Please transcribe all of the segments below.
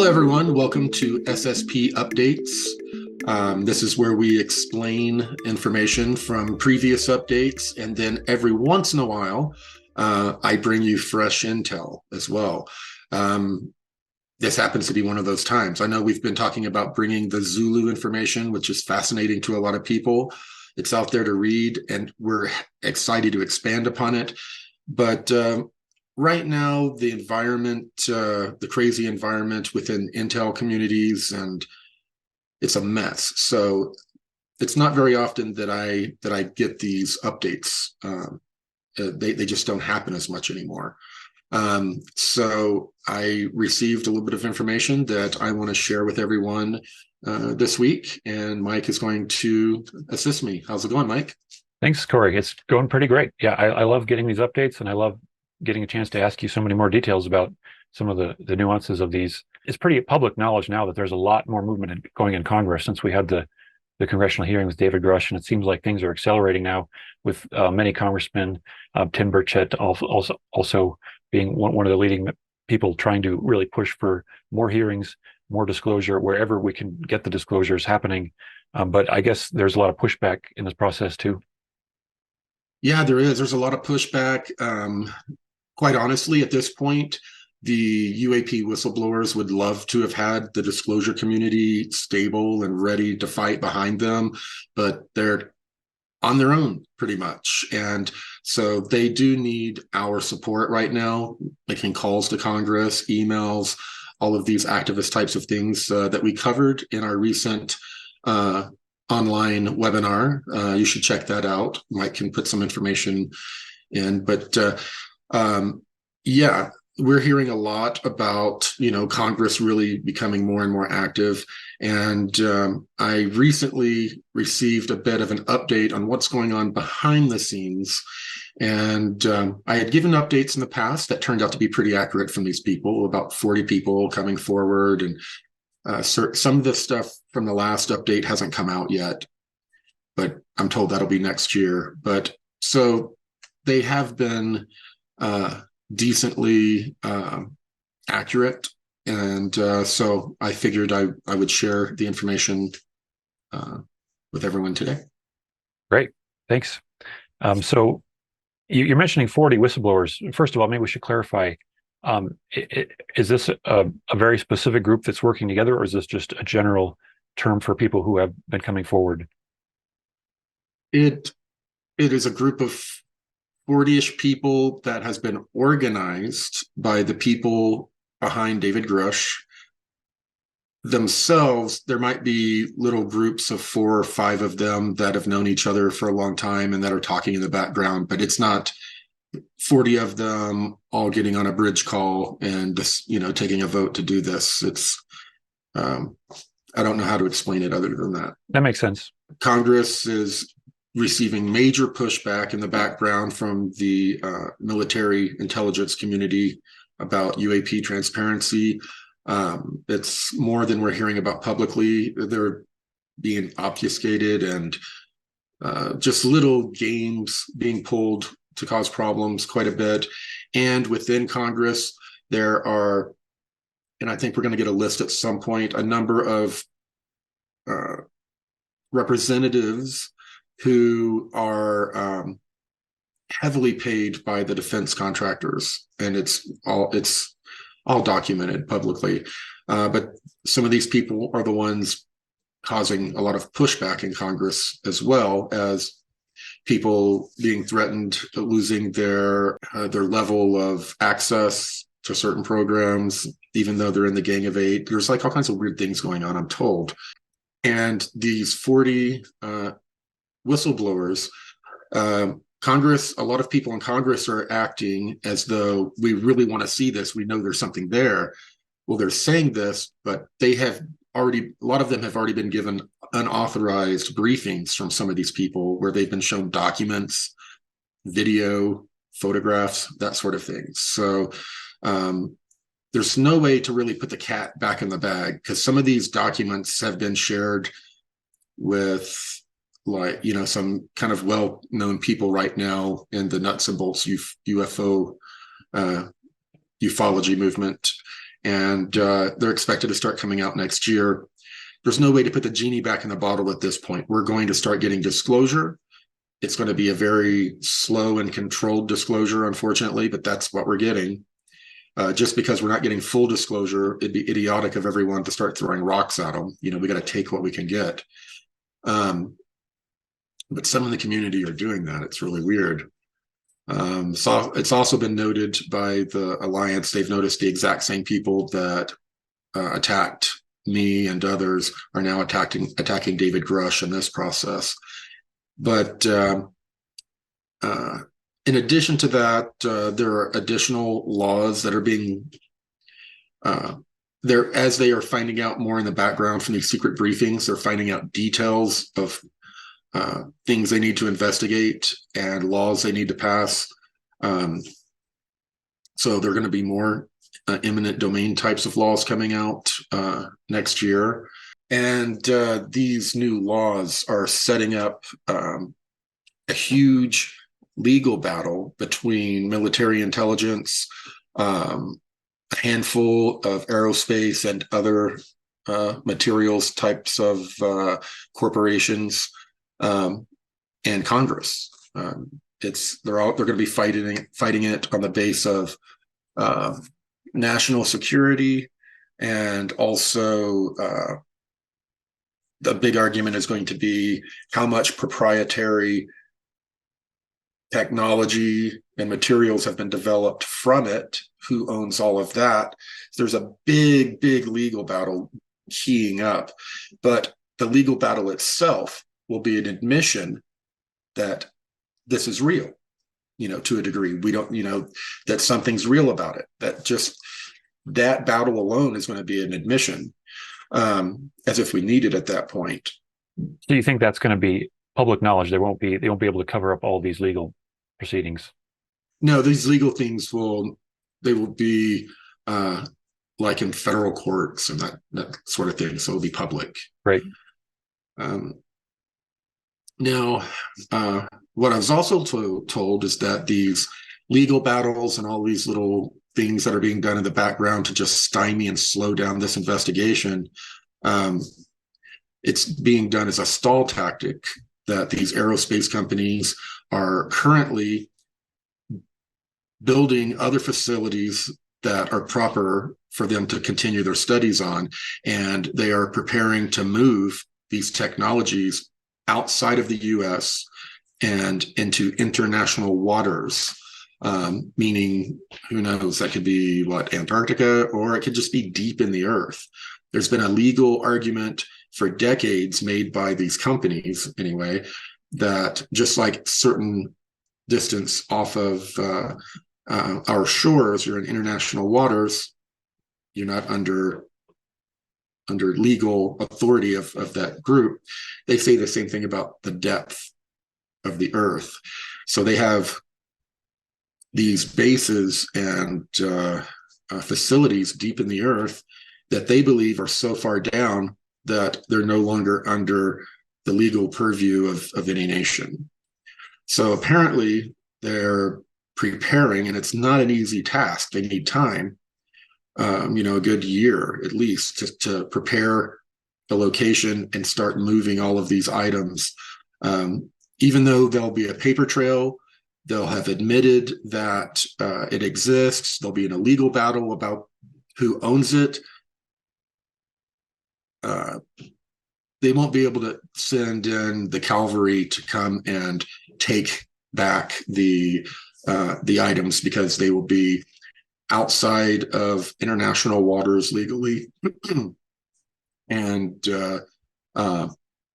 Hello, everyone. Welcome to SSP Updates. This is where we explain information from previous updates, and then every once in a while, I bring you fresh intel as well. This happens to be one of those times. I know we've been talking about bringing the Zulu information, which is fascinating to a lot of people. It's out there to read, and we're excited to expand upon it. But right now, the environment, the crazy environment within Intel communities, and it's a mess. So it's not very often that I get these updates. They just don't happen as much anymore. So I received a little bit of information that I want to share with everyone this week, and Mike is going to assist me. How's it going, Mike? Thanks, Corey. It's going pretty great. Yeah, I love getting these updates, and I love getting a chance to ask you so many more details about some of the nuances of these. It's pretty public knowledge now that there's a lot more movement going in Congress since we had the congressional hearing with David Grush, and it seems like things are accelerating now with many congressmen, Tim Burchett also being one of the leading people trying to really push for more hearings, more disclosure wherever we can get the disclosures happening. But I guess there's a lot of pushback in this process too. Yeah, there is. There's a lot of pushback. Quite honestly, at this point, the UAP whistleblowers would love to have had the disclosure community stable and ready to fight behind them, but they're on their own pretty much. And so they do need our support right now, making calls to Congress, emails, all of these activist types of things that we covered in our recent online webinar. You should check that out. Mike can put some information in, but yeah, we're hearing a lot about, Congress really becoming more and more active. And I recently received a bit of an update on what's going on behind the scenes. And I had given updates in the past that turned out to be pretty accurate from these people, about 40 people coming forward. And some of the stuff from the last update hasn't come out yet, but I'm told that'll be next year. But so they have been decently accurate. And so I figured I would share the information with everyone today. Great, thanks. So you're mentioning 40 whistleblowers. First of all, maybe we should clarify, is this a very specific group that's working together, or is this just a general term for people who have been coming forward? It is a group of 40-ish people that has been organized by the people behind David Grush themselves. There might be little groups of 4 or 5 of them that have known each other for a long time and that are talking in the background, but it's not 40 of them all getting on a bridge call and just, taking a vote to do this. It's I don't know how to explain it other than that. That makes sense. Congress is receiving major pushback in the background from the military intelligence community about UAP transparency. It's more than we're hearing about publicly. They're being obfuscated and just little games being pulled to cause problems quite a bit. And within Congress, there are, and I think we're going to get a list at some point, a number of representatives who are heavily paid by the defense contractors, and it's all documented publicly. But some of these people are the ones causing a lot of pushback in Congress, as well as people being threatened losing their level of access to certain programs, even though they're in the Gang of Eight. There's like all kinds of weird things going on, I'm told. And these 40 whistleblowers, Congress, a lot of people in Congress are acting as though we really want to see this. We know there's something there. Well, they're saying this, but a lot of them have already been given unauthorized briefings from some of these people where they've been shown documents, video, photographs, that sort of thing. So there's no way to really put the cat back in the bag, because some of these documents have been shared with some kind of well-known people right now in the nuts and bolts UFO ufology movement. and they're expected to start coming out next year. There's no way to put the genie back in the bottle at this point. We're going to start getting disclosure. It's going to be a very slow and controlled disclosure, unfortunately, but that's what we're getting. Just because we're not getting full disclosure, it'd be idiotic of everyone to start throwing rocks at them. We got to take what we can get. But some in the community are doing that. It's really weird. So it's also been noted by the Alliance. They've noticed the exact same people that attacked me and others are now attacking David Grush in this process. But in addition to that, there are additional laws that are being there as they are finding out more in the background from these secret briefings. They're finding out details of things they need to investigate and laws they need to pass. So there are going to be more eminent domain types of laws coming out next year. And these new laws are setting up a huge legal battle between military intelligence, a handful of aerospace and other materials types of corporations, and Congress. They're going to be fighting it on the base of national security, and also the big argument is going to be how much proprietary technology and materials have been developed from it, who owns all of that. There's a big legal battle keying up, but the legal battle itself will be an admission that this is real, to a degree. We don't, that something's real about it. That battle alone is going to be an admission, as if we need it at that point. So you think that's going to be public knowledge? They won't be able to cover up all these legal proceedings. No, these legal things will be like in federal courts and that sort of thing. So it'll be public. Right. Now, what I was also told is that these legal battles and all these little things that are being done in the background to just stymie and slow down this investigation, it's being done as a stall tactic, that these aerospace companies are currently building other facilities that are proper for them to continue their studies on, and they are preparing to move these technologies outside of the US and into international waters, meaning, who knows, that could be Antarctica, or it could just be deep in the earth. There's been a legal argument for decades made by these companies anyway, that just like certain distance off of our shores, you're in international waters, you're not under legal authority of that group. They say the same thing about the depth of the earth. So they have these bases and facilities deep in the earth that they believe are so far down that they're no longer under the legal purview of any nation. So apparently they're preparing, and it's not an easy task. They need time, a good year at least, to prepare the location and start moving all of these items. Even though there'll be a paper trail, they'll have admitted that it exists. There'll be an illegal battle about who owns it. They won't be able to send in the cavalry to come and take back the items, because they will be outside of international waters legally and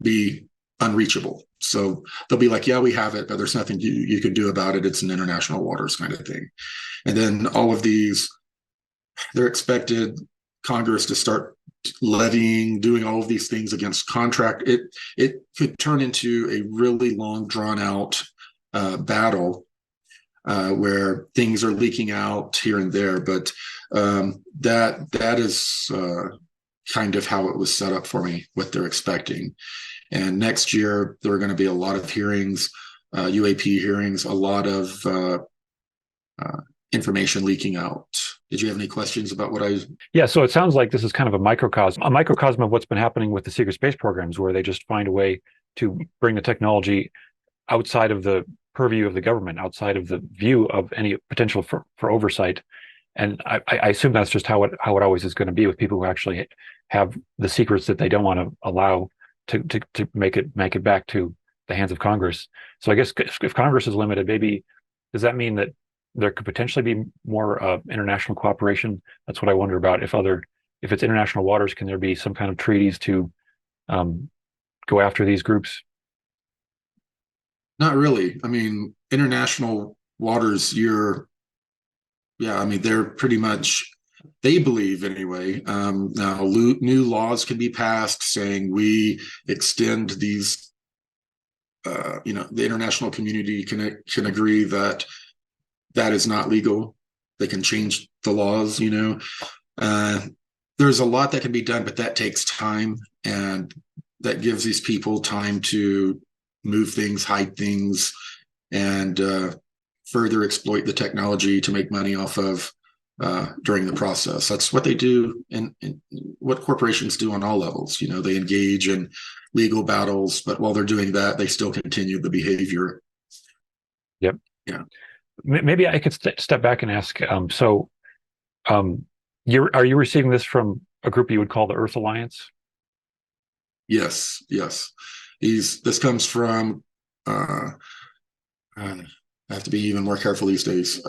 be unreachable. So they'll be like, yeah, we have it, but there's nothing you can do about it. It's an international waters kind of thing. And then all of these, they're expected Congress to start levying, doing all of these things against contract. It could turn into a really long, drawn out battle where things are leaking out here and there. But that is kind of how it was set up for me, what they're expecting. And next year, there are going to be a lot of hearings, UAP hearings, a lot of information leaking out. Did you have any questions about what I? Yeah, so it sounds like this is kind of a microcosm of what's been happening with the secret space programs, where they just find a way to bring the technology outside of the purview of the government, outside of the view of any potential for oversight. And I assume that's just how it always is going to be with people who actually have the secrets that they don't want to allow to make it back to the hands of Congress. So I guess if Congress is limited, maybe does that mean that there could potentially be more international cooperation? That's what I wonder about. If it's international waters, can there be some kind of treaties to um, go after these groups? Not really. I mean, international waters. Yeah. I mean, they're pretty much. They believe anyway. Now, new laws can be passed saying we extend these. The international community can agree that that is not legal. They can change the laws. Uh, there's a lot that can be done, but that takes time, and that gives these people time to move things, hide things, and further exploit the technology to make money off of during the process. That's what they do, and what corporations do on all levels. They engage in legal battles, but while they're doing that, they still continue the behavior. Yep. Yeah. Maybe I could step back and ask. Um, are you receiving this from a group you would call the Earth Alliance? Yes. Yes. This comes from. Uh, I have to be even more careful these days.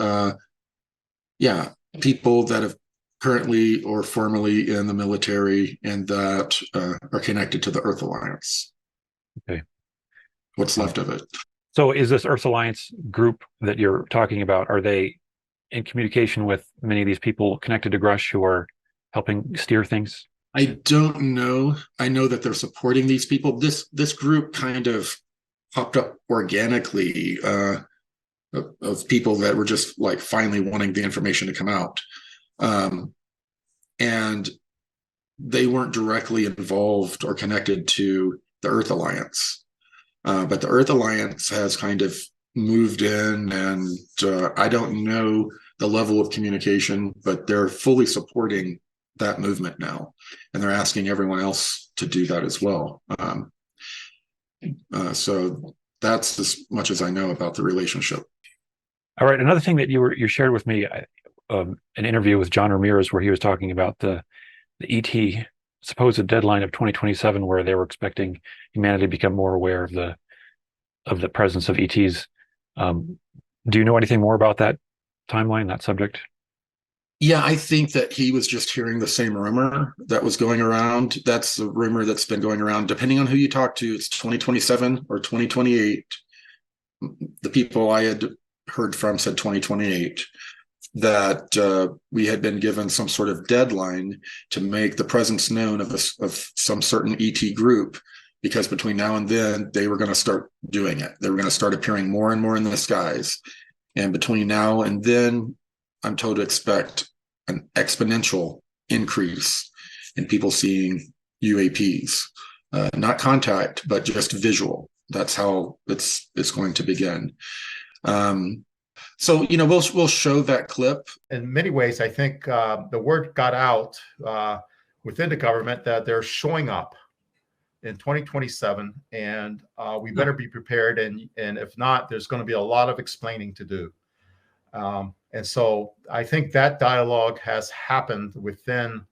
Yeah, people that have currently or formerly in the military and that are connected to the Earth Alliance. Okay. What's Um, left of it? so is this Earth Alliance group that you're talking about? Are they in communication with many of these people connected to Grush who are helping steer things? I don't know. I know that they're supporting these people. This group kind of popped up organically of people that were just like finally wanting the information to come out, and they weren't directly involved or connected to the Earth Alliance. But the Earth Alliance has kind of moved in, and I don't know the level of communication, but they're fully supporting that movement now, and they're asking everyone else to do that as well. So that's as much as I know about the relationship. All right. Another thing that you shared with me, an interview with John Ramirez, where he was talking about the ET supposed deadline of 2027, where they were expecting humanity to become more aware of the presence of ETs. Um, do you know anything more about that timeline, that subject? Yeah, I think that he was just hearing the same rumor that was going around. That's the rumor that's been going around. Depending on who you talk to, it's 2027 or 2028. The people I had heard from said 2028, that we had been given some sort of deadline to make the presence known of some certain ET group, because between now and then they were going to start doing it. They were going to start appearing more and more in the skies. And between now and then, I'm told to expect an exponential increase in people seeing UAPs, not contact, but just visual. That's how it's going to begin. Um, so we'll show that clip. In many ways, I think the word got out within the government that they're showing up in 2027, and we better be prepared. And if not, there's going to be a lot of explaining to do. And so I think that dialogue has happened within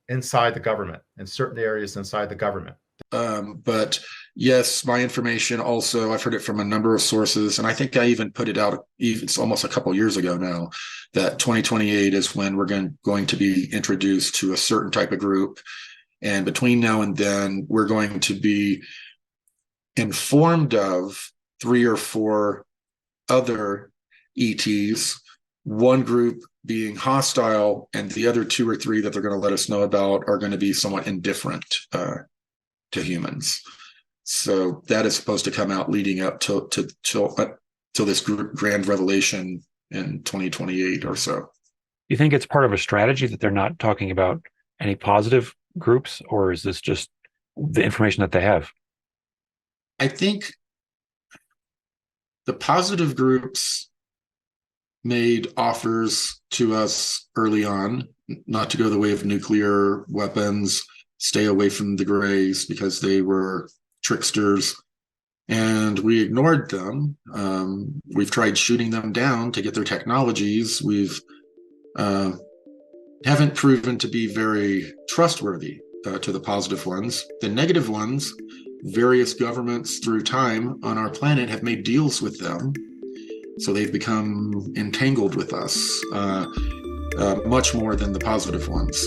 inside the government, in certain areas inside the government. But yes, my information also, I've heard it from a number of sources, and I think I even put it out, it's almost a couple years ago now, that 2028 is when we're going to be introduced to a certain type of group. And between now and then, we're going to be informed of 3 or 4 other ETs, one group being hostile, and the other 2 or 3 that they're going to let us know about are going to be somewhat indifferent to humans. So that is supposed to come out leading up till this grand revelation in 2028 or so. You think it's part of a strategy that they're not talking about any positive groups, or is this just the information that they have? I think the positive groups made offers to us early on not to go the way of nuclear weapons, stay away from the Greys because they were tricksters. And we ignored them. We've tried shooting them down to get their technologies. We've haven't proven to be very trustworthy to the positive ones. The negative ones, various governments through time on our planet have made deals with them. So they've become entangled with us much more than the positive ones.